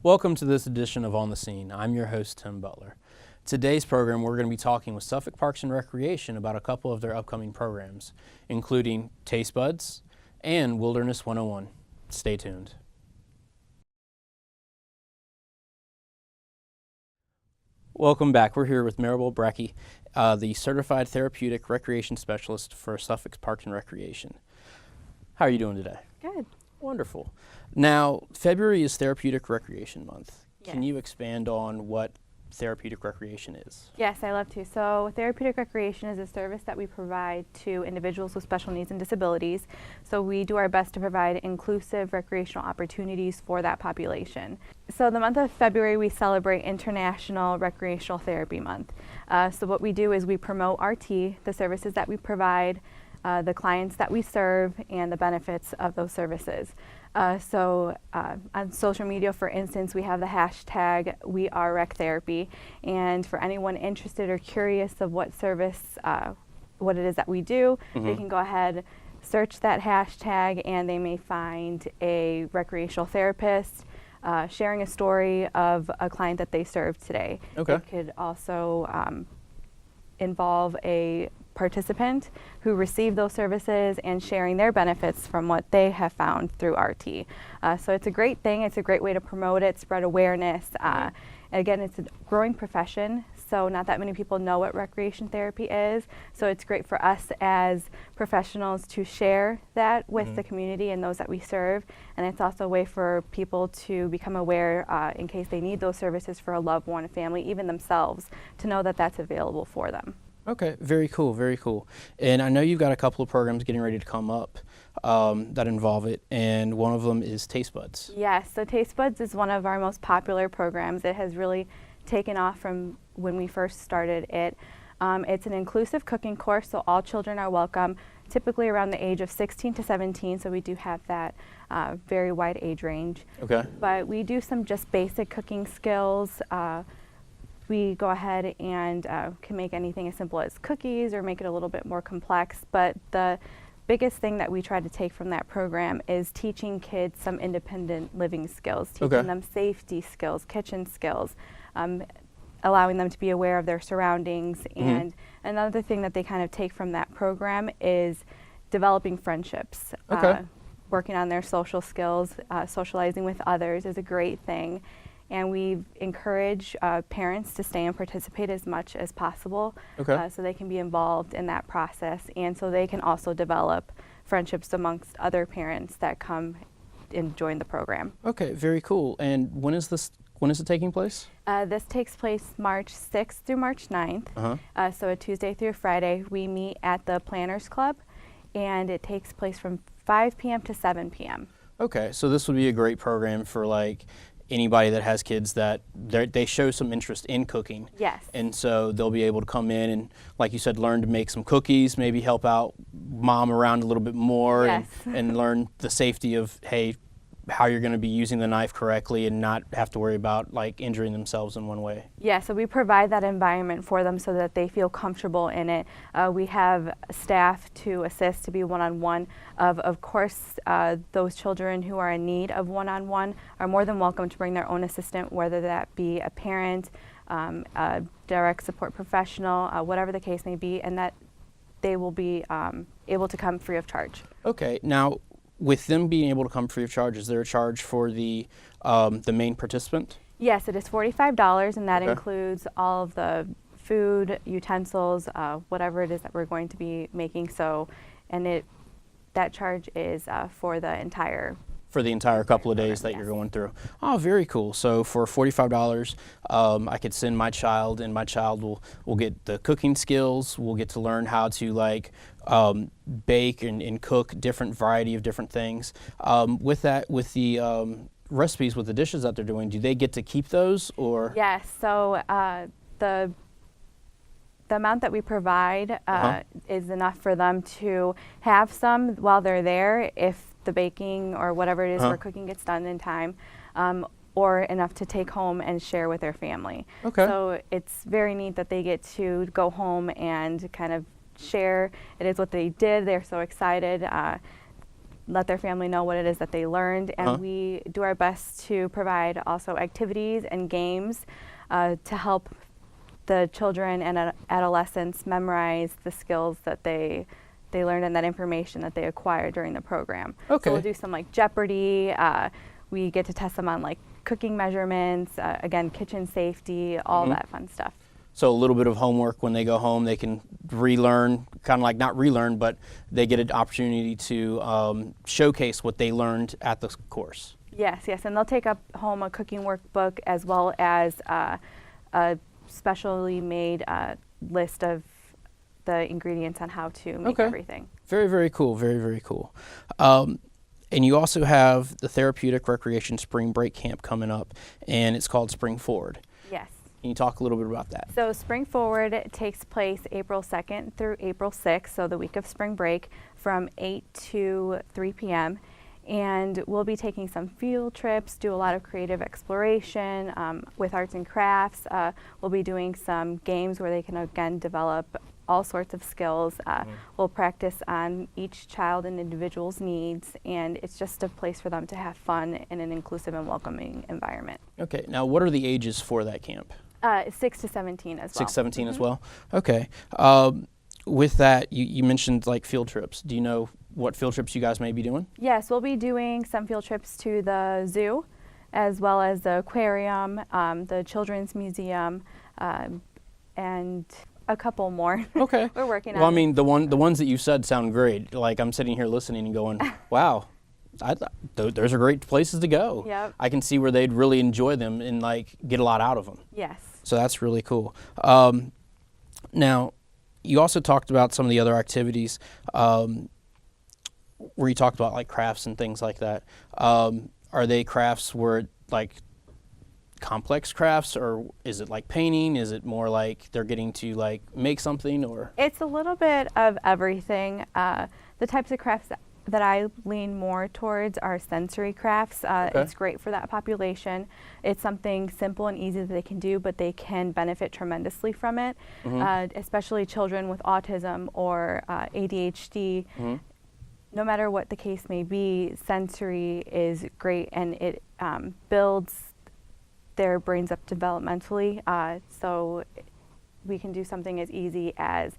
Welcome to this edition of On the Scene. I'm your host, Tim Butler. Today's program, we're going to be talking with Suffolk Parks and Recreation about a couple of their upcoming programs, including Taste Buds and Wilderness 101. Stay tuned. Welcome back. We're here with Maribel Brackey, the Certified Therapeutic Recreation Specialist for Suffolk Parks and Recreation. How are you doing today? Good. Wonderful. Now, February is Therapeutic Recreation Month. Yes. Can you expand on what therapeutic recreation is? Yes, I love to. So therapeutic recreation is a service that we provide to individuals with special needs and disabilities. So we do our best to provide inclusive recreational opportunities for that population. So the month of February, we celebrate International Recreational Therapy Month. So what we do is we promote RT, the services that we provide, the clients that we serve, and the benefits of those services. So on social media, for instance, we have the hashtag #WeAreRecTherapy, and for anyone interested or curious of what service, what it is that we do, they can go ahead, search that hashtag, and they may find a recreational therapist sharing a story of a client that they served today. Okay. It could also involve a participant who received those services and sharing their benefits from what they have found through RT. So it's a great thing. It's a great way to promote it, spread awareness. Again, it's a growing profession, so not that many people know what recreation therapy is. So it's great for us as professionals to share that with the community and those that we serve. And it's also a way for people to become aware in case they need those services for a loved one, a family, even themselves, to know that that's available for them. Okay, very cool, very cool. And I know you've got a couple of programs getting ready to come up that involve it, and one of them is Taste Buds. Yes, so Taste Buds is one of our most popular programs. It has really taken off from when we first started it. It's an inclusive cooking course, so all children are welcome, typically around the age of 16 to 17, so we do have that very wide age range. Okay. But we do some just basic cooking skills. We go ahead and can make anything as simple as cookies or make it a little bit more complex. But the biggest thing that we try to take from that program is teaching kids some independent living skills, teaching them safety skills, kitchen skills, allowing them to be aware of their surroundings. And another thing that they kind of take from that program is developing friendships. Working on their social skills, socializing with others is a great thing. And we encourage parents to stay and participate as much as possible so they can be involved in that process, and so they can also develop friendships amongst other parents that come and join the program. Okay, very cool. And when is it taking place? This takes place March 6th through March 9th, so a Tuesday through Friday. We meet at the Planners Club, and it takes place from 5 p.m. to 7 p.m. Okay, so this would be a great program for like anybody that has kids that they show some interest in cooking. Yes. And so they'll be able to come in and, like you said, learn to make some cookies, maybe help out mom around a little bit more, and learn the safety of, hey, how you're going to be using the knife correctly and not have to worry about like injuring themselves in one way. Yeah, so we provide that environment for them so that they feel comfortable in it. We have staff to assist, to be one-on-one. Of course, those children who are in need of one-on-one are more than welcome to bring their own assistant, whether that be a parent, a direct support professional, whatever the case may be, and that they will be able to come free of charge. Okay, now with them being able to come free of charge, is there a charge for the main participant? Yes, it is $45, and that includes all of the food, utensils, whatever it is that we're going to be making. So, and that charge is for the entire couple of days that you're going through. Oh, very cool. So for $45, I could send my child, and my child will get the cooking skills. We'll get to learn how to like bake and cook different variety of different things. With the recipes, with the dishes that they're doing, do they get to keep those, or? Yes. So the amount that we provide is enough for them to have some while they're there, if the baking or whatever it is for cooking gets done in time, or enough to take home and share with their family. So it's very neat that they get to go home and kind of share. It is what they did. They're so excited. let their family know what it is that they learned, and we do our best to provide also activities and games to help the children and adolescents memorize the skills that they learned and that information that they acquired during the program. Okay. So we'll do some like Jeopardy. We get to test them on like cooking measurements, again, kitchen safety, all that fun stuff. So a little bit of homework when they go home, they can relearn, kind of like not relearn, but they get an opportunity to showcase what they learned at the course. Yes, yes, and they'll take up home a cooking workbook as well as a specially made list of the ingredients on how to make everything. Very, very cool. Very, very cool. And you also have the Therapeutic Recreation Spring Break Camp coming up, and it's called Spring Forward. Yes. Can you talk a little bit about that? So Spring Forward takes place April 2nd through April 6th, so the week of spring break, from 8 to 3 p.m. And we'll be taking some field trips, do a lot of creative exploration with arts and crafts. We'll be doing some games where they can, again, develop all sorts of skills. We'll practice on each child and individual's needs, and it's just a place for them to have fun in an inclusive and welcoming environment. Okay, now what are the ages for that camp? 6 to 17 as well. 6, 17 as well? Okay. With that, you mentioned like field trips. Do you know what field trips you guys may be doing? Yes, we'll be doing some field trips to the zoo, as well as the aquarium, the children's museum, and a couple more. Okay. We're working on. Well, I mean, the ones that you said sound great. Like I'm sitting here listening and going, wow, those are great places to go. Yep. I can see where they'd really enjoy them and like get a lot out of them. Yes. So that's really cool. Now, you also talked about some of the other activities where you talked about like crafts and things like that. Are they crafts where like complex crafts, or is it like painting? Is it more like they're getting to like make something, or? It's a little bit of everything. The types of crafts that I lean more towards are sensory crafts. It's great for that population. It's something simple and easy that they can do, but they can benefit tremendously from it, especially children with autism or ADHD. No matter what the case may be, sensory is great, and it builds their brains up developmentally. So we can do something as easy as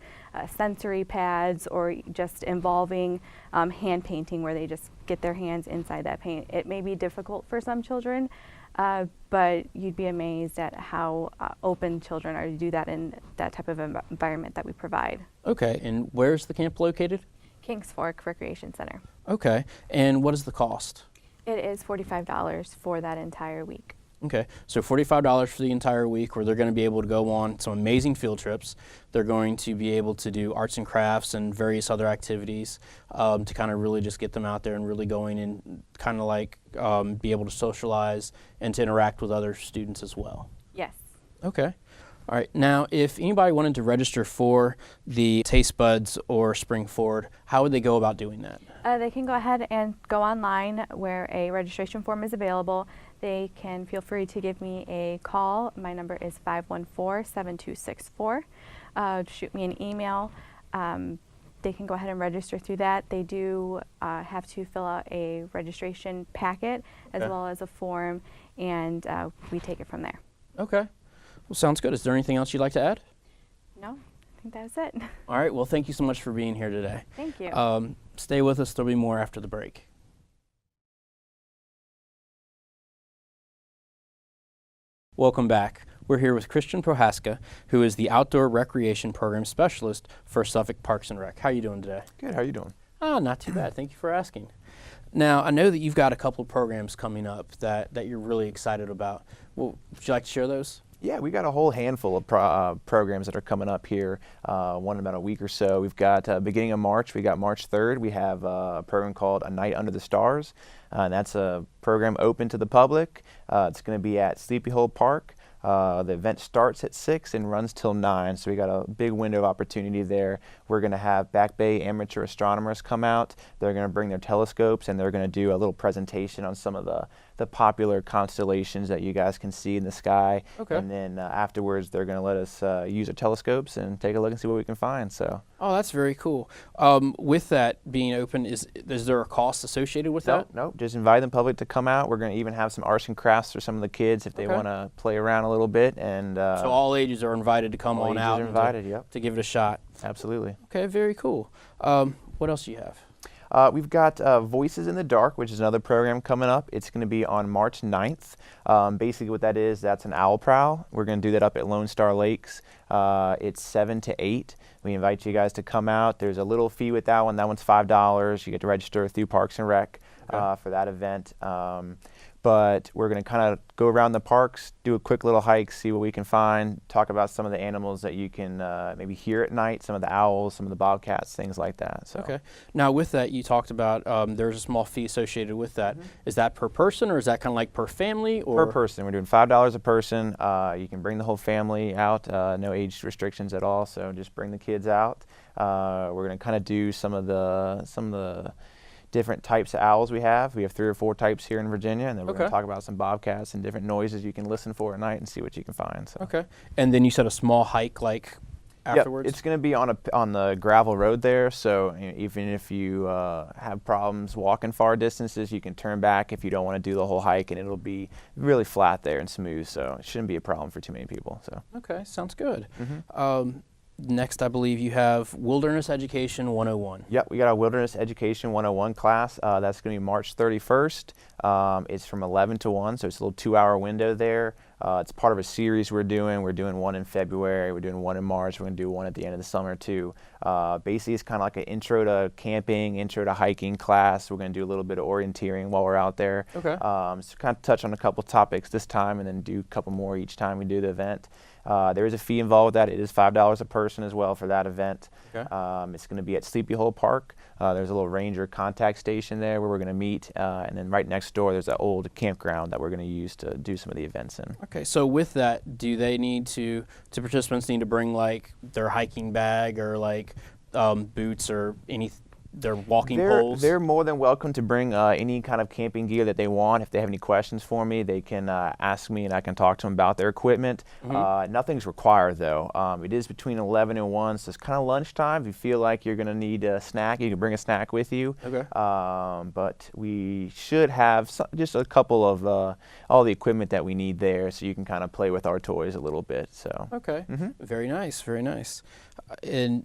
sensory pads, or just involving hand painting, where they just get their hands inside that paint. It may be difficult for some children, but you'd be amazed at how open children are to do that in that type of environment that we provide. Okay, and where's the camp located? Kings Fork Recreation Center. Okay, and what is the cost? It is $45 for that entire week. Okay, so $45 for the entire week, where they're going to be able to go on some amazing field trips. They're going to be able to do arts and crafts and various other activities to kind of really just get them out there and really going and kind of like be able to socialize and to interact with other students as well. Yes. Okay. All right. Now, if anybody wanted to register for the Taste Buds or Spring Forward, how would they go about doing that? They can go ahead and go online where a registration form is available. They can feel free to give me a call. My number is 514-7264. Shoot me an email. They can go ahead and register through that. They do have to fill out a registration packet as well as a form, and we take it from there. Okay. Well, sounds good. Is there anything else you'd like to add? No, I think that's it. All right. Well, thank you so much for being here today. Thank you. Stay with us. There'll be more after the break. Welcome back. We're here with Christian Prohaska, who is the Outdoor Recreation Program Specialist for Suffolk Parks and Rec. How are you doing today? Good. How are you doing? Not too bad. Thank you for asking. Now, I know that you've got a couple of programs coming up that you're really excited about. Well, would you like to share those? Yeah, we got a whole handful of programs that are coming up here, one in about a week or so. We've got beginning of March, we got March 3rd, we have a program called A Night Under the Stars, and that's a program open to the public. It's going to be at Sleepy Hole Park. The event starts at 6 and runs till 9, so we got a big window of opportunity there. We're going to have Back Bay amateur astronomers come out. They're going to bring their telescopes, and they're going to do a little presentation on some of the popular constellations that you guys can see in the sky. Okay. And then afterwards, they're going to let us use our telescopes and take a look and see what we can find. So. Oh, that's very cool. With that being open, is there a cost associated with that? Nope. Just invite the public to come out. We're going to even have some arts and crafts for some of the kids if they want to play around a little bit. And so all ages are invited to come on out. Are invited, yep. To give it a shot. Absolutely. Okay, very cool. What else do you have? We've got Voices in the Dark, which is another program coming up. It's going to be on March 9th. Basically what that is, that's an owl prowl. We're going to do that up at Lone Star Lakes. It's 7 to 8. We invite you guys to come out. There's a little fee with that one. That one's $5. You get to register through Parks and Rec for that event. But we're going to kind of go around the parks, do a quick little hike, see what we can find, talk about some of the animals that you can maybe hear at night, some of the owls, some of the bobcats, things like that. So. Okay. Now with that, you talked about there's a small fee associated with that. Is that per person, or is that kind of like per family? Or? Per person. We're doing $5 a person. You can bring the whole family out, no age restrictions at all, so just bring the kids out. We're going to kind of do some of the different types of owls we have. We have 3 or 4 types here in Virginia, and then we're going to talk about some bobcats and different noises you can listen for at night and see what you can find. So. Okay. And then you said a small hike, like afterwards? Yep. It's going to be on the gravel road there, so even if you have problems walking far distances, you can turn back if you don't want to do the whole hike, and it'll be really flat there and smooth, so it shouldn't be a problem for too many people. So. Okay, sounds good. Next, I believe you have Wilderness Education 101. Yep, we got our Wilderness Education 101 class. That's going to be March 31st. It's from 11 to 1, so it's a little 2-hour window there. It's part of a series we're doing. We're doing one in February. We're doing one in March. We're going to do one at the end of the summer, too. Basically, it's kind of like an intro to camping, intro to hiking class. We're going to do a little bit of orienteering while we're out there. Okay. So kind of touch on a couple topics this time and then do a couple more each time we do the event. There is a fee involved with that. It is $5 a person as well for that event. Okay. It's going to be at Sleepy Hole Park. There's a little ranger contact station there where we're going to meet, and then right next door there's that old campground that we're going to use to do some of the events in. Okay, so with that, do they need to participants need to bring like their hiking bag or like boots or their walking poles? They're more than welcome to bring any kind of camping gear that they want. If they have any questions for me, they can ask me and I can talk to them about their equipment. Nothing's required though. It is between 11 and 1, so it's kind of lunchtime. If you feel like you're going to need a snack, you can bring a snack with you. Okay. But we should have just a couple of all the equipment that we need there, so you can kind of play with our toys a little bit. So. Okay. Very nice, very nice. And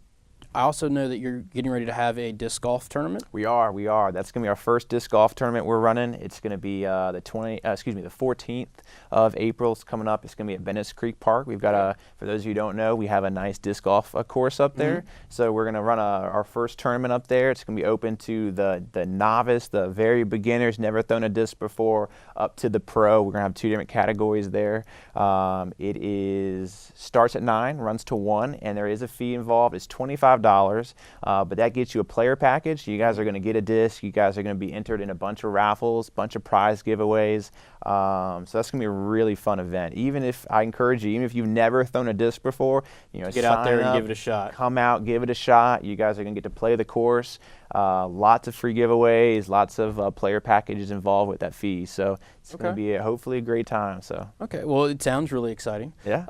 I also know that you're getting ready to have a disc golf tournament. We are. That's going to be our first disc golf tournament we're running. It's going to be the 14th of April. It's coming up. It's going to be at Venice Creek Park. We've got for those of you who don't know, we have a nice disc golf course up there. So we're going to run our first tournament up there. It's going to be open to the novice, the very beginners, never thrown a disc before, up to the pro. We're going to have 2 different categories there. It starts at 9, runs to 1, and there is a fee involved. It's $25. But that gets you a player package. You guys are going to get a disc. You guys are going to be entered in a bunch of raffles, bunch of prize giveaways. So that's going to be a really fun event. Even if you've never thrown a disc before, get out there and give it a shot. Come out, give it a shot. You guys are going to get to play the course. Lots of free giveaways, lots of player packages involved with that fee. So it's going to be hopefully a great time. So. Okay. Well, it sounds really exciting. Yeah.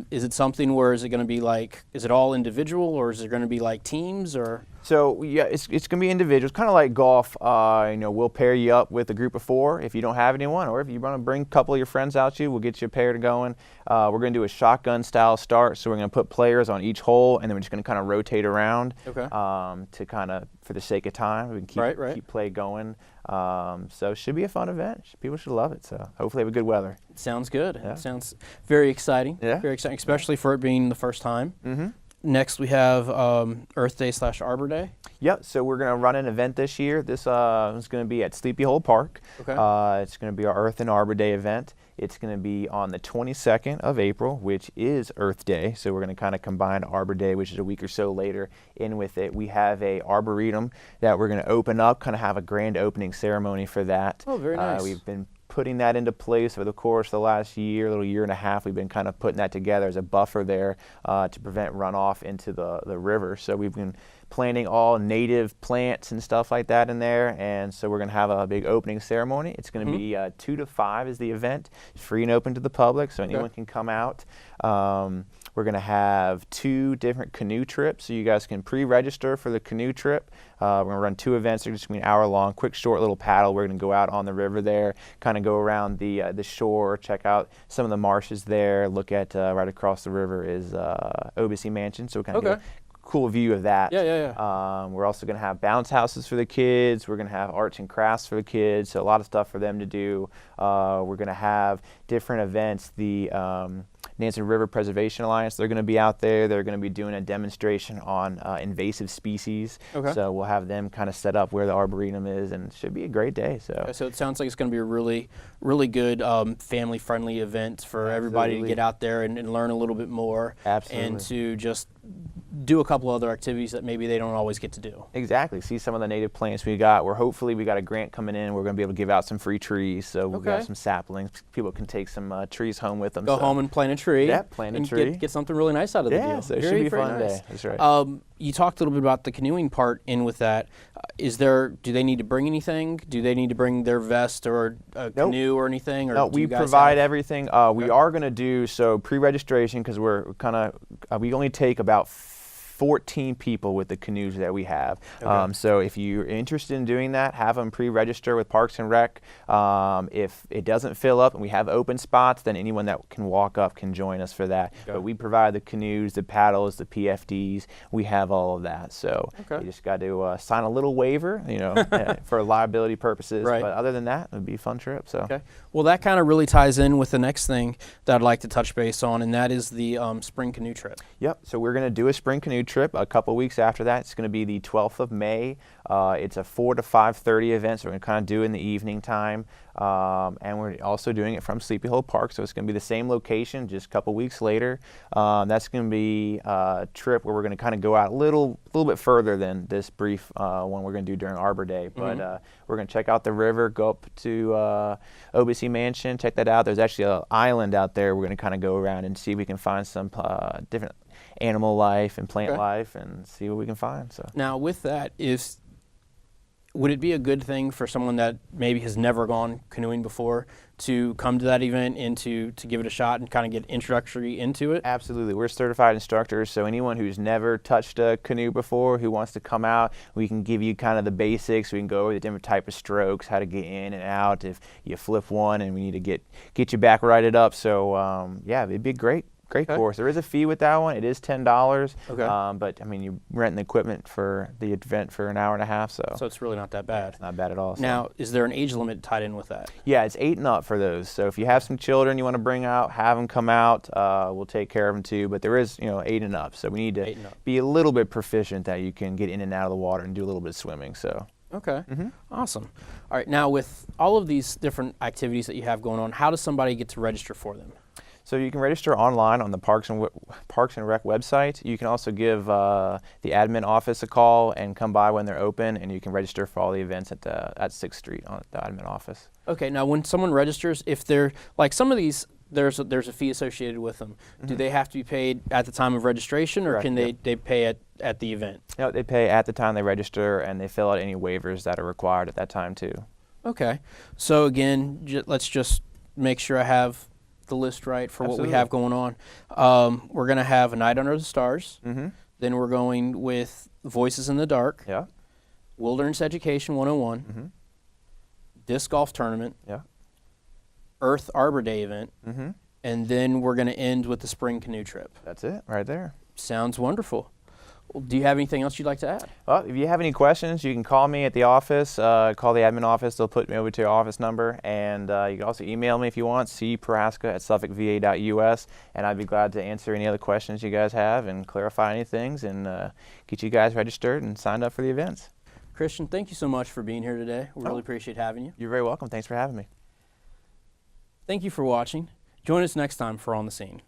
Is it something where is it going to be like, is it all individual or is it going to be like teams or? So yeah, it's going to be individuals, kind of like golf. We'll pair you up with a group of 4 if you don't have anyone, or if you want to bring a couple of your friends out to you, we'll get you a pair to going. We're going to do a shotgun style start, so we're going to put players on each hole, and then we're just going to kind of rotate around. Okay. To kind of, for the sake of time, we can keep play going. So it should be a fun event. People should love it. So hopefully have a good weather. Sounds good. Yeah. It sounds very exciting. Yeah. Very exciting, especially for it being the first time. Next, we have Earth Day / Arbor Day. Yep, so we're going to run an event this year. This is going to be at Sleepy Hole Park. Okay. It's going to be our Earth and Arbor Day event. It's going to be on the 22nd of April, which is Earth Day. So we're going to kind of combine Arbor Day, which is a week or so later, in with it. We have a arboretum that we're going to open up, kind of have a grand opening ceremony for that. Oh, very nice. We've been putting that into place over the course of the last little year and a half. We've been kind of putting that together as a buffer there to prevent runoff into the river. So we've been planting all native plants and stuff like that in there, and so we're going to have a big opening ceremony. It's going to be 2 to 5 is the event. It's free and open to the public, so anyone can come out. We're going to have 2 different canoe trips, so you guys can pre-register for the canoe trip. We're going to run 2 events. They're just going to be an hour long, quick, short little paddle. We're going to go out on the river there, kind of go around the shore, check out some of the marshes there, look at right across the river is OBC Mansion, so we kind of get a cool view of that. We're also going to have bounce houses for the kids. We're going to have arts and crafts for the kids, so a lot of stuff for them to do. We're going to have different events. The Nansen River Preservation Alliance, they're going to be out there. They're going to be doing a demonstration on invasive species. So we'll have them kind of set up where the Arboretum is, and it should be a great day. So it sounds like it's going to be a really, really good family-friendly event for everybody to get out there and learn a little bit more. And to just do a couple other activities that maybe they don't always get to do. Exactly. See some of the native plants we got. Hopefully we got a grant coming in. We're going to be able to give out some free trees. So we've got some saplings. People can take some trees home with them. Go home and plant a tree. Yeah, plant a tree. Get something really nice out of the deal. So it should be a fun day. That's right. You talked a little bit about the canoeing part in with that. Do they need to bring anything? Do they need to bring their vest or a canoe or anything? Or no, we provide everything. We are going to do pre-registration because we only take about 14 people with the canoes that we have. So if you're interested in doing that, have them pre-register with Parks and Rec. If it doesn't fill up and we have open spots, then anyone that can walk up can join us for that. But we provide the canoes, the paddles, the PFDs. We have all of that. So you just got to sign a little waiver, for liability purposes. But other than that, it would be a fun trip. So. Well, that kind of really ties in with the next thing that I'd like to touch base on, and that is the spring canoe trip. So we're going to do a spring canoe trip a couple weeks after that. It's going to be the 12th of May. It's a 4 to 5:30 event, so we're going to kind of do it in the evening time. And we're also doing it from Sleepy Hollow Park, so it's going to be the same location, just a couple weeks later. That's going to be a trip where we're going to kind of go out a little bit further than this brief one we're going to do during Arbor Day. But we're going to check out the river, go up to OBC Mansion, check that out. There's actually an island out there. We're going to kind of go around and see if we can find some different animal life and plant life and see what we can find. So now with that, would it be a good thing for someone that maybe has never gone canoeing before to come to that event and to give it a shot and kind of get introductory into it? Absolutely. We're certified instructors, so anyone who's never touched a canoe before who wants to come out, we can give you kind of the basics. We can go over the different type of strokes, how to get in and out if you flip one and we need to get you back righted up. So it'd be great course. There is a fee with that one. It is $10. But I mean, you rent the equipment for the event for an hour and a half. So it's really not that bad. It's not bad at all. So. Now, is there an age limit tied in with that? Yeah, it's 8 and up for those. So if you have some children you want to bring out, have them come out. We'll take care of them too. But there is 8 and up. So we need to be a little bit proficient that you can get in and out of the water and do a little bit of swimming. So. Awesome. All right, now with all of these different activities that you have going on, how does somebody get to register for them? So you can register online on the Parks and Rec website. You can also give the admin office a call and come by when they're open, and you can register for all the events at 6th Street on the admin office. Okay, now when someone registers, if they're like some of these, there's a fee associated with them. Do they have to be paid at the time of registration, or can they pay at the event? No, they pay at the time they register, and they fill out any waivers that are required at that time too. Okay, so again, let's just make sure I have the list right for what we have going on. We're going to have A Night Under the Stars. Then we're going with Voices in the Dark. Wilderness Education 101. Disc Golf Tournament. Earth Arbor Day event. And then we're going to end with the spring canoe trip. That's it right there. Sounds wonderful. Well, do you have anything else you'd like to add? Well, if you have any questions, you can call me at the office, call the admin office. They'll put me over to your office number. And you can also email me if you want, cpraska@suffolkva.us. And I'd be glad to answer any other questions you guys have and clarify any things and get you guys registered and signed up for the events. Christian, thank you so much for being here today. We really appreciate having you. You're very welcome. Thanks for having me. Thank you for watching. Join us next time for On the Scene.